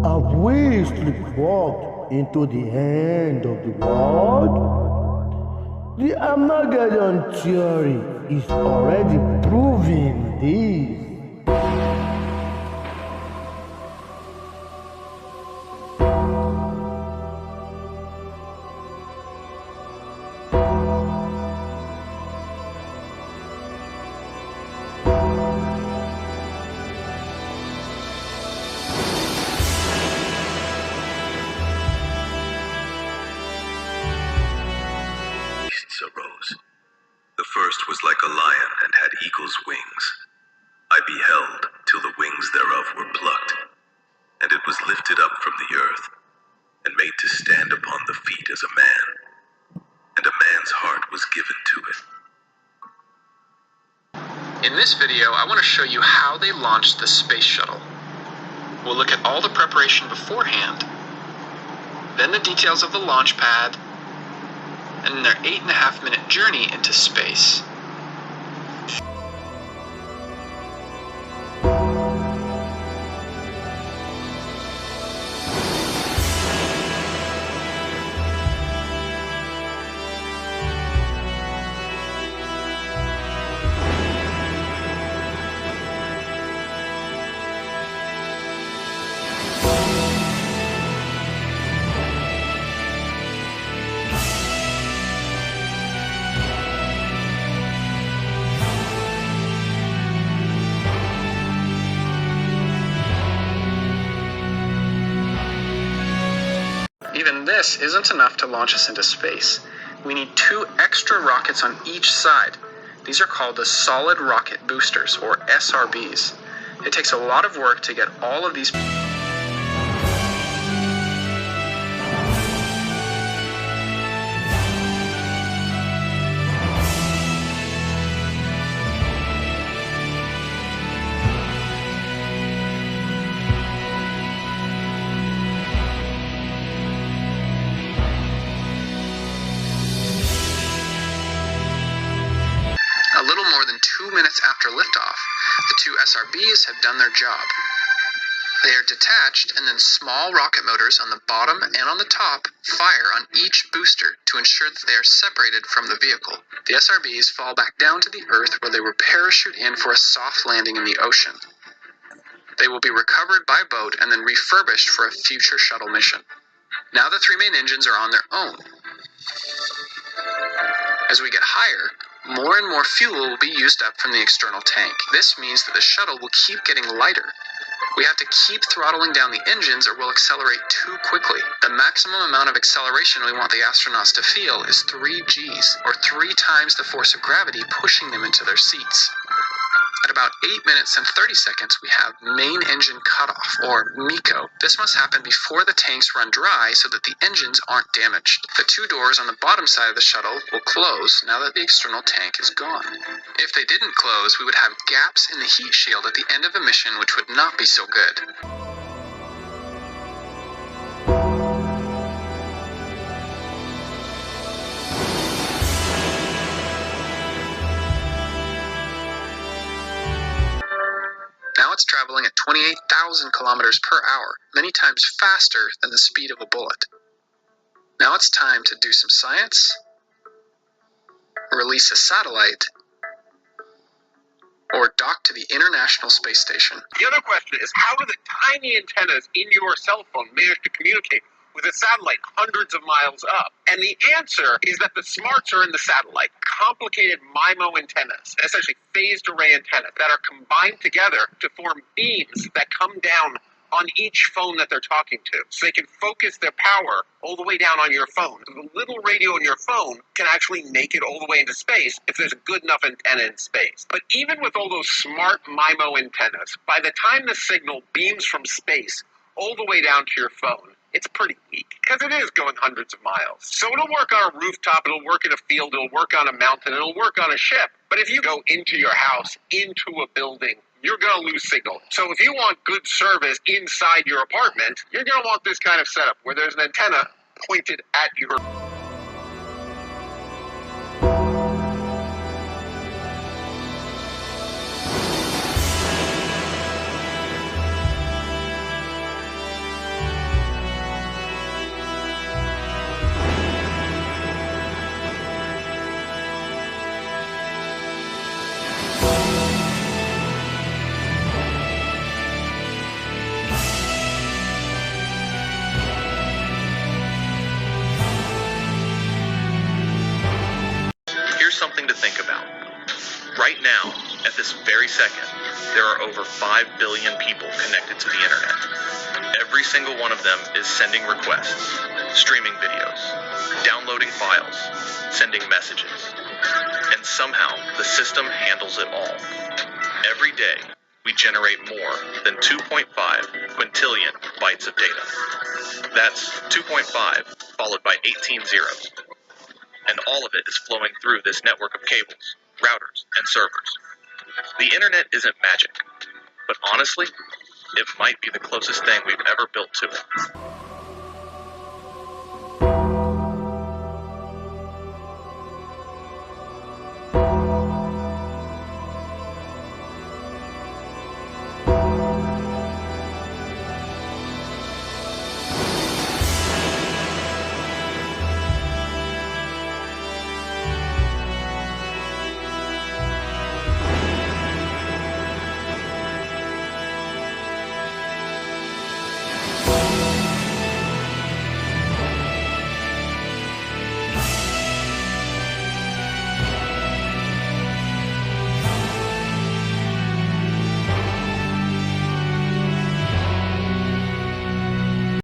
Have we sleepwalked into the end of the world? The Armageddon theory is already proving this. Arose. The first was like a lion and had eagle's wings. I beheld till the wings thereof were plucked, and it was lifted up from the earth, and made to stand upon the feet as a man, and a man's heart was given to it. In this video, I want to show you how they launched the space shuttle. We'll look at all the preparation beforehand, then the details of the launch pad, and their 8.5-minute journey into space. Even this isn't enough to launch us into space. We need 2 extra rockets on each side. These are called the solid rocket boosters, or SRBs. It takes a lot of work to get all of these A little more than 2 minutes after liftoff, the 2 SRBs have done their job. They are detached, and then small rocket motors on the bottom and on the top fire on each booster to ensure that they are separated from the vehicle. The SRBs fall back down to the Earth, where they will parachute in for a soft landing in the ocean. They will be recovered by boat and then refurbished for a future shuttle mission. Now the 3 main engines are on their own. As we get higher, more and more fuel will be used up from the external tank. This means that the shuttle will keep getting lighter. We have to keep throttling down the engines or we'll accelerate too quickly. The maximum amount of acceleration we want the astronauts to feel is 3 Gs, or 3 times the force of gravity pushing them into their seats. At about 8 minutes and 30 seconds, we have main engine cutoff, or MECO. This must happen before the tanks run dry so that the engines aren't damaged. The 2 doors on the bottom side of the shuttle will close now that the external tank is gone. If they didn't close, we would have gaps in the heat shield at the end of a mission, which would not be so good. Now it's traveling at 28,000 kilometers per hour, many times faster than the speed of a bullet. Now it's time to do some science, release a satellite, or dock to the International Space Station. The other question is, how do the tiny antennas in your cell phone manage to communicate with a satellite hundreds of miles up? And the answer is that the smarts are in the satellite. Complicated MIMO antennas, essentially phased array antennas, that are combined together to form beams that come down on each phone that they're talking to. So they can focus their power all the way down on your phone. So the little radio in your phone can actually make it all the way into space if there's a good enough antenna in space. But even with all those smart MIMO antennas, by the time the signal beams from space all the way down to your phone, it's pretty weak, because it is going hundreds of miles. So it'll work on a rooftop, it'll work in a field, it'll work on a mountain, it'll work on a ship. But if you go into your house, into a building, you're going to lose signal. So if you want good service inside your apartment, you're going to want this kind of setup, where there's an antenna pointed at your... Every second, there are over 5 billion people connected to the internet. Every single one of them is sending requests, streaming videos, downloading files, sending messages. And somehow, the system handles it all. Every day, we generate more than 2.5 quintillion bytes of data. That's 2.5 followed by 18 zeros. And all of it is flowing through this network of cables, routers, and servers. The internet isn't magic, but honestly, it might be the closest thing we've ever built to it.